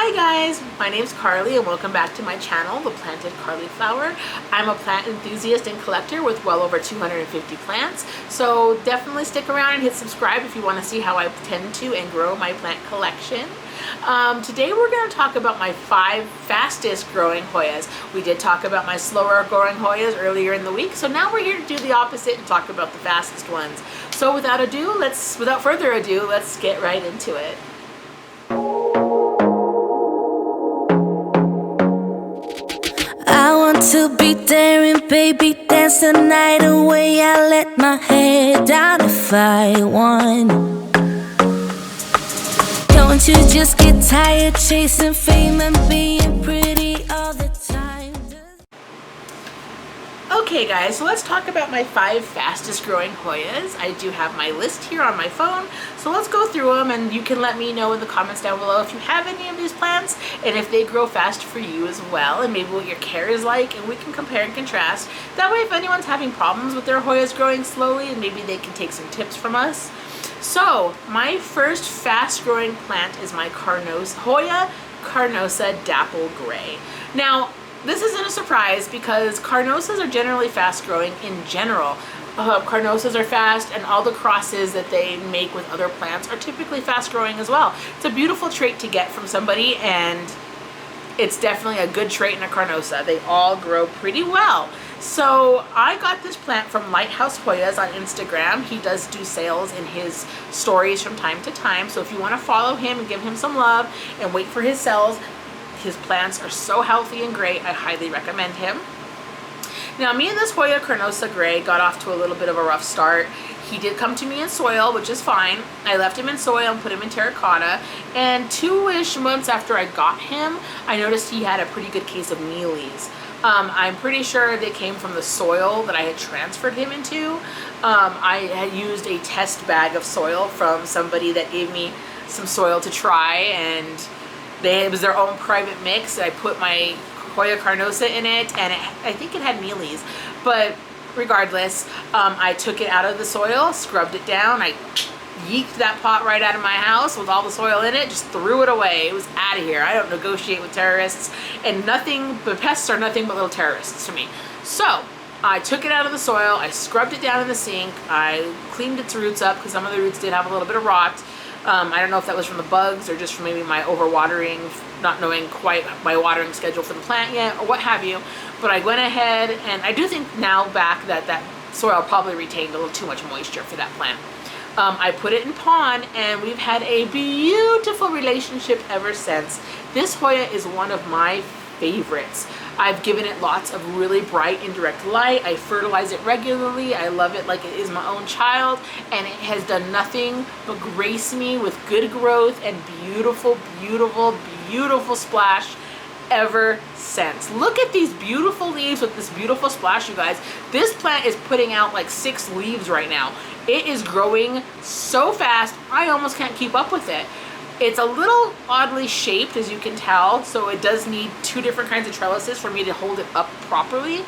Hi guys, my name's Carly and welcome back to my channel, The Planted Carly Flower. I'm a plant enthusiast and collector with well over 250 plants, so definitely stick around and hit subscribe if you want to see how I tend to and grow my plant collection. Today we're going to talk about my 5 fastest growing Hoyas. We did talk about my slower growing Hoyas earlier in the week, so now we're here to do the opposite and talk about the fastest ones. So without further ado, let's get right into it. I want to be daring, baby, dance the night away. I let my hair down if I want. Don't you just get tired chasing fame and being pretty all the time? Okay guys, so let's talk about my 5 fastest growing Hoyas. I do have my list here on my phone, so let's go through them and you can let me know in the comments down below if you have any of these plants and if they grow fast for you as well, and maybe what your care is like, and we can compare and contrast. That way if anyone's having problems with their Hoyas growing slowly, and maybe they can take some tips from us. So my first fast growing plant is my Hoya Carnosa Dapple Gray. Now this isn't a surprise because Carnosas are generally fast growing in general. Carnosas are fast, and all the crosses that they make with other plants are typically fast growing as well. It's a beautiful trait to get from somebody, and it's definitely a good trait in a Carnosa. They all grow pretty well. So I got this plant from Lighthouse Hoyas on Instagram. He does do sales in his stories from time to time, so if you want to follow him and give him some love and wait for his sales, his plants are so healthy and great. I highly recommend him. Now me and this Hoya Carnosa Gray got off to a little bit of a rough start. He did come to me in soil, which is fine. I left him in soil and put him in terracotta, and 2-ish months after I got him, I noticed he had a pretty good case of mealies. I'm pretty sure they came from the soil that I had transferred him into. I had used a test bag of soil from somebody that gave me some soil to try, and it was their own private mix. I put my Hoya Carnosa in it, and I think it had mealies. But regardless, I took it out of the soil, scrubbed it down. I yeeked that pot right out of my house with all the soil in it, just threw it away. It was out of here. I don't negotiate with terrorists, and but pests are nothing but little terrorists to me. So I took it out of the soil, I scrubbed it down in the sink, I cleaned its roots up because some of the roots did have a little bit of rot. I don't know if that was from the bugs or just from maybe my overwatering, not knowing quite my watering schedule for the plant yet, or what have you. But I went ahead, and I do think now back that soil probably retained a little too much moisture for that plant. I put it in pond, and we've had a beautiful relationship ever since. This Hoya is one of my favorites. I've given it lots of really bright indirect light. I fertilize it regularly. I love it like it is my own child, and it has done nothing but grace me with good growth and beautiful, beautiful, beautiful splash ever since. Look at these beautiful leaves with this beautiful splash, you guys. This plant is putting out like 6 leaves right now. It is growing so fast, I almost can't keep up with it. It's a little oddly shaped, as you can tell, so it does need 2 different kinds of trellises for me to hold it up properly,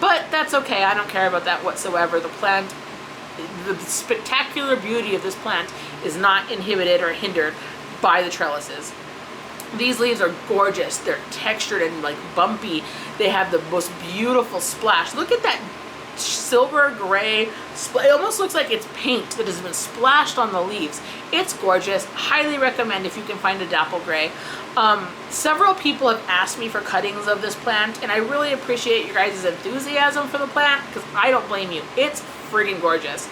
but that's okay. I don't care about that whatsoever. The plant, the spectacular beauty of this plant is not inhibited or hindered by the trellises. These leaves are gorgeous. They're textured and like bumpy. They have the most beautiful splash. Look at that silver gray, it almost looks like it's paint that has been splashed on the leaves. It's gorgeous. Highly recommend if you can find a dapple gray. Several people have asked me for cuttings of this plant, and I really appreciate your guys' enthusiasm for the plant because I don't blame you. It's friggin' gorgeous.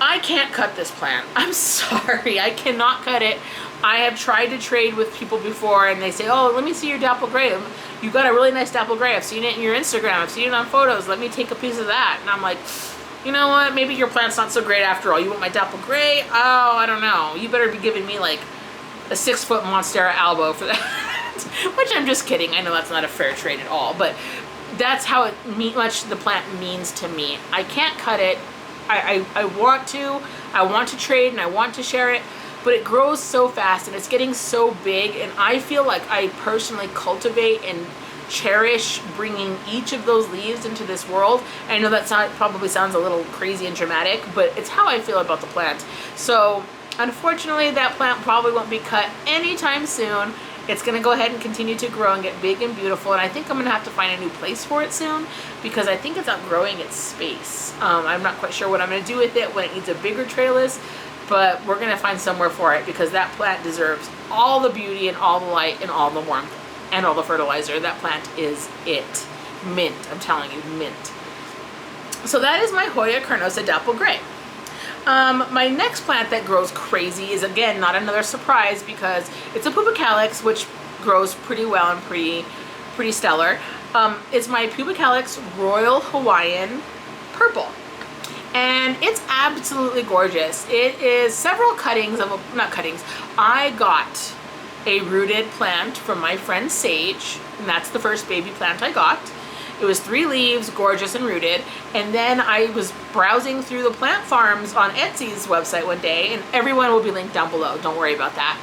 I can't cut this plant. I'm sorry, I cannot cut it. I have tried to trade with people before, and they say, oh, let me see your dapple gray. You got a really nice dapple gray. I've seen it in your Instagram. I've seen it on photos. Let me take a piece of that. And I'm like, you know what? Maybe your plant's not so great after all. You want my dapple gray? Oh, I don't know. You better be giving me like a 6-foot Monstera albo for that. Which I'm just kidding. I know that's not a fair trade at all. But that's how much the plant means to me. I can't cut it. I want to. I want to trade and I want to share it. But it grows so fast and it's getting so big, and I feel like I personally cultivate and cherish bringing each of those leaves into this world. And I know that probably sounds a little crazy and dramatic, but it's how I feel about the plant. So unfortunately that plant probably won't be cut anytime soon, It's gonna go ahead and continue to grow and get big and beautiful, and I think I'm gonna have to find a new place for it soon because I think it's outgrowing its space. I'm not quite sure what I'm gonna do with it when it needs a bigger trellis, but we're gonna find somewhere for it because that plant deserves all the beauty and all the light and all the warmth and all the fertilizer. That plant is it. Mint, I'm telling you, mint. So that is my Hoya Carnosa Dapple Gray. My next plant that grows crazy is, again, not another surprise because it's a Pubicalyx, which grows pretty well and pretty stellar. It's my Pubicalyx Royal Hawaiian Purple. And it's absolutely gorgeous. It is several cuttings of, not cuttings, I got a rooted plant from my friend Sage, and that's the first baby plant I got. It was 3 leaves, gorgeous and rooted. And then I was browsing through the plant farms on Etsy's website one day, and everyone will be linked down below, don't worry about that.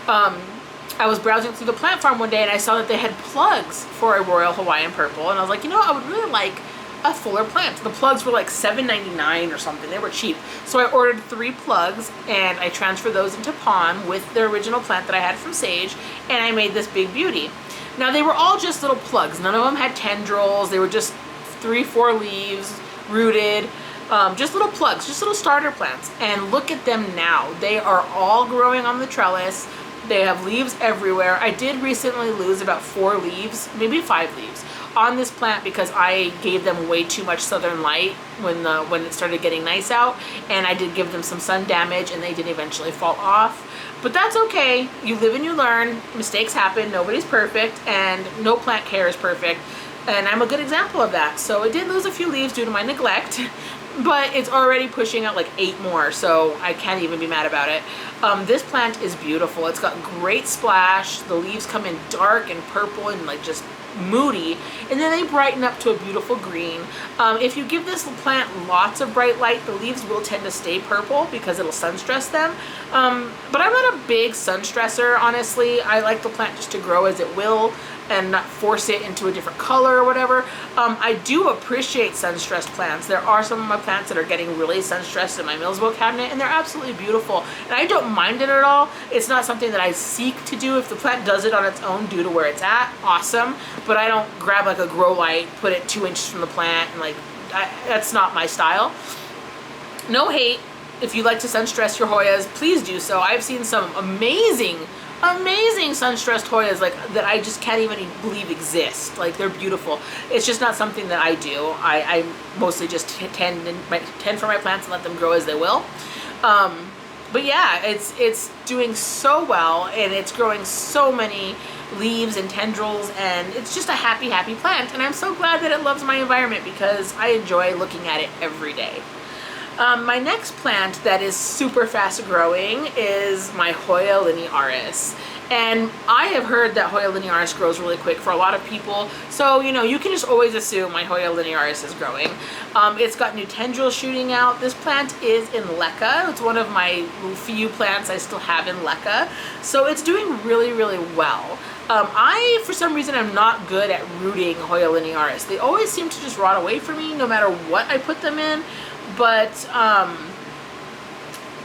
I was browsing through the plant farm one day and I saw that they had plugs for a Royal Hawaiian Purple, and I was like, you know, I would really like a fuller plant. The plugs were like $7.99 or something, they were cheap. So I ordered 3 plugs and I transferred those into Pon with the original plant that I had from Sage, and I made this big beauty. Now they were all just little plugs. None of them had tendrils. They were just 3-4 leaves, rooted, just little plugs, just little starter plants. And look at them now. They are all growing on the trellis. They have leaves everywhere. I did recently lose about 4 leaves, maybe 5 leaves on this plant because I gave them way too much southern light when it started getting nice out, and I did give them some sun damage and they did eventually fall off. But that's okay. You live and you learn. Mistakes happen. Nobody's perfect, and no plant care is perfect. And I'm a good example of that. So I did lose a few leaves due to my neglect, but it's already pushing out like 8 more, so I can't even be mad about it. This plant is beautiful. It's got great splash. The leaves come in dark and purple and like just moody, and then they brighten up to a beautiful green. If you give this plant lots of bright light, the leaves will tend to stay purple because it'll sun stress them. But I'm not a big sun stressor, honestly. I like the plant just to grow as it will and not force it into a different color or whatever. I do appreciate sun-stressed plants. There are some of my plants that are getting really sun-stressed in my Millsville cabinet, and they're absolutely beautiful. And I don't mind it at all. It's not something that I seek to do. If the plant does it on its own due to where it's at, awesome. But I don't grab like a grow light, put it 2 inches from the plant, and like, that's not my style. No hate. If you like to sun-stress your Hoyas, please do so. I've seen some amazing sun-stressed Hoyas like that I just can't even believe exist. Like, they're beautiful. It's just not something that I do. I mostly just tend for my plants and let them grow as they will. But yeah, it's doing so well, and it's growing so many leaves and tendrils, and it's just a happy plant, and I'm so glad that it loves my environment because I enjoy looking at it every day. My next plant that is super fast growing is my Hoya Linearis. And I have heard that Hoya Linearis grows really quick for a lot of people. So, you know, you can just always assume my Hoya Linearis is growing. It's got new tendrils shooting out. This plant is in LECA. It's one of my few plants I still have in LECA. So it's doing really well. I, for some reason, am not good at rooting Hoya Linearis. They always seem to just rot away from me no matter what I put them in. But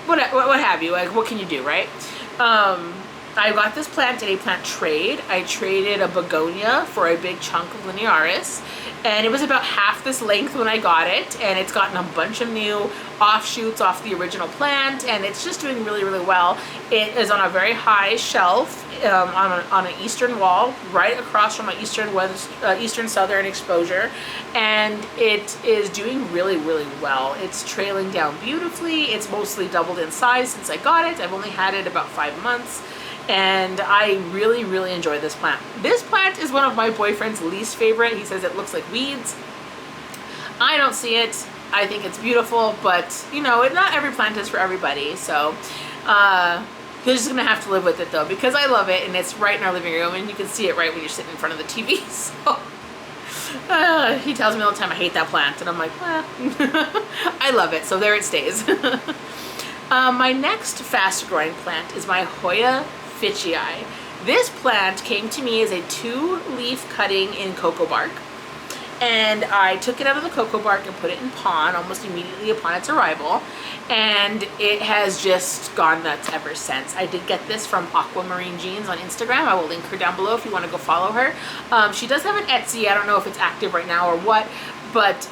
what have you? Like, what can you do, right? I got this plant in a plant trade. I traded a begonia for a big chunk of Linearis, and it was about half this length when I got it, and it's gotten a bunch of new offshoots off the original plant, and it's just doing really well. It is on a very high shelf on an eastern wall, right across from my eastern southern exposure, and it is doing really well. It's trailing down beautifully. It's mostly doubled in size since I got it. I've only had it about 5 months. And I really enjoy this plant. This plant is one of my boyfriend's least favorite. He says it looks like weeds. I don't see it. I think it's beautiful, but you know, not every plant is for everybody. So you're just gonna have to live with it though, because I love it, and it's right in our living room, and you can see it right when you're sitting in front of the TV. So he tells me all the time I hate that plant, and I'm like, well, I love it, so there it stays. My next fast growing plant is my Hoya Fitzy Eye. This plant came to me as a 2-leaf cutting in cocoa bark, and I took it out of the cocoa bark and put it in pond almost immediately upon its arrival, and it has just gone nuts ever since. I did get this from Aquamarine Jeans on Instagram. I will link her down below if you want to go follow her. She does have an Etsy. I don't know if it's active right now or what, but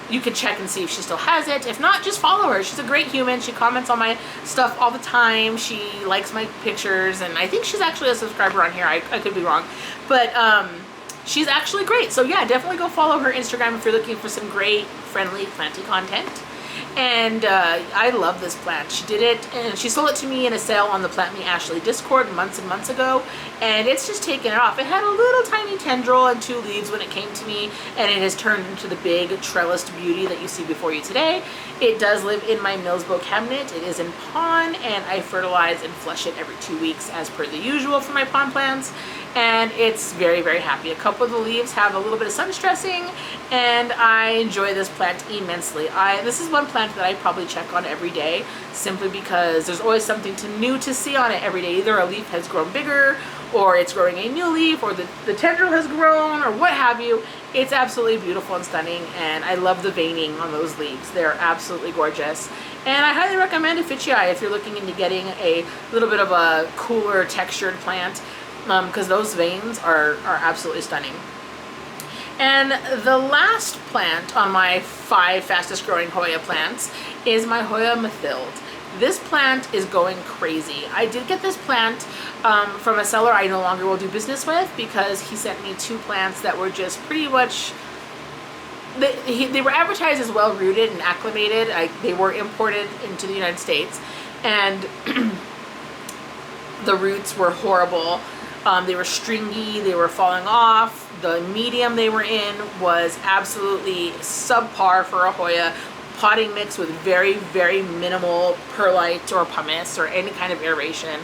you can check and see if she still has it. If not, just follow her. She's a great human. She comments on my stuff all the time. She likes my pictures, and I think she's actually a subscriber on here. I could be wrong, but she's actually great. So yeah, definitely go follow her Instagram if you're looking for some great, friendly, planty content. And I love this plant. She did it, and she sold it to me in a sale on the Plant Me Ashley Discord months and months ago, and it's just taken it off. It had a little tiny tendril and 2 leaves when it came to me, and it has turned into the big trellised beauty that you see before you today. It does live in my Millsbo cabinet. It is in pond, and I fertilize and flush it every 2 weeks as per the usual for my pond plants, and it's very, very happy. A couple of the leaves have a little bit of sun stressing, and I enjoy this plant immensely. This is one plant that I probably check on every day, simply because there's always something new to see on it every day. Either a leaf has grown bigger, or it's growing a new leaf, or the tendril has grown, or what have you. It's absolutely beautiful and stunning, and I love the veining on those leaves. They're absolutely gorgeous. And I highly recommend a Fitzy Eye if you're looking into getting a little bit of a cooler textured plant, because those veins are absolutely stunning. And the last plant on my 5 fastest growing Hoya plants is my Hoya Methild. This plant is going crazy. I did get this plant from a seller I no longer will do business with, because he sent me 2 plants that were just pretty much, they were advertised as well rooted and acclimated. They were imported into the United States, and the roots were horrible. They were stringy, they were falling off. The medium they were in was absolutely subpar for a Hoya. Potting mix with very, very minimal perlite or pumice or any kind of aeration.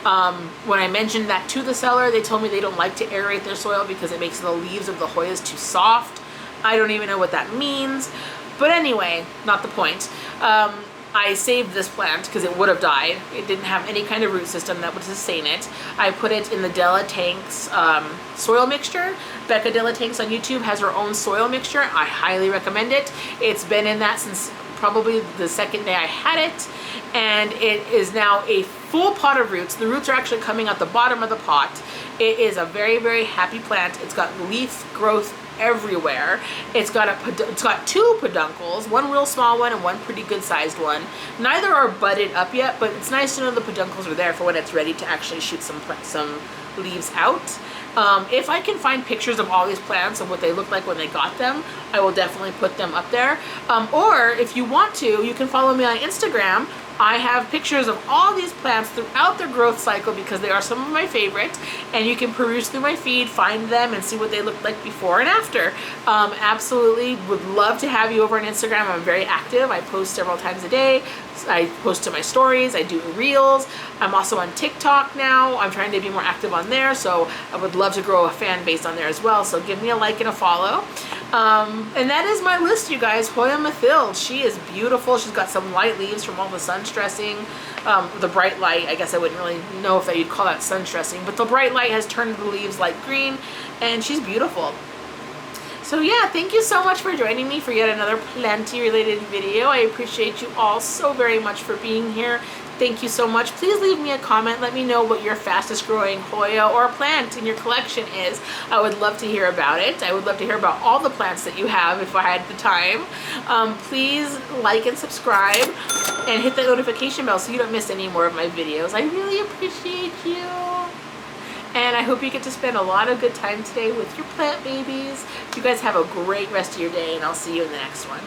When I mentioned that to the seller, they told me they don't like to aerate their soil because it makes the leaves of the Hoyas too soft. I don't even know what that means. But anyway, not the point. I saved this plant because it would have died. It didn't have any kind of root system that would sustain it. I put it in the Della Tanks soil mixture. Becca Della Tanks on YouTube has her own soil mixture. I highly recommend it. It's been in that since probably the second day I had it, and it is now a full pot of roots. The roots are actually coming out the bottom of the pot. It is a very, very happy plant. It's got leaf growth everywhere. It's got 2 peduncles, one real small one and one pretty good sized one. Neither are budded up yet, but it's nice to know the peduncles are there for when it's ready to actually shoot some leaves out. If I can find pictures of all these plants and what they look like when they got them, I will definitely put them up there. Or if you want to, you can follow me on Instagram. I have pictures of all these plants throughout their growth cycle because they are some of my favorites, and you can peruse through my feed, find them, and see what they look like before and after. Absolutely would love to have you over on Instagram. I'm very active. I post several times a day. I post to my stories. I do reels. I'm also on TikTok now. I'm trying to be more active on there, so I would love to grow a fan base on there as well. So give me a like and a follow. And that is my list, you guys. Hoya Methild. She is beautiful. She's got some light leaves from all the sun stressing. The bright light, I guess I wouldn't really know if you'd call that sun stressing, but the bright light has turned the leaves light green, and she's beautiful. So yeah, thank you so much for joining me for yet another planty related video. I appreciate you all so very much for being here. Thank you so much. Please leave me a comment. Let me know what your fastest growing Hoya or plant in your collection is. I would love to hear about it. I would love to hear about all the plants that you have if I had the time. Please like and subscribe and hit the notification bell so you don't miss any more of my videos. I really appreciate you. And I hope you get to spend a lot of good time today with your plant babies. You guys have a great rest of your day, and I'll see you in the next one.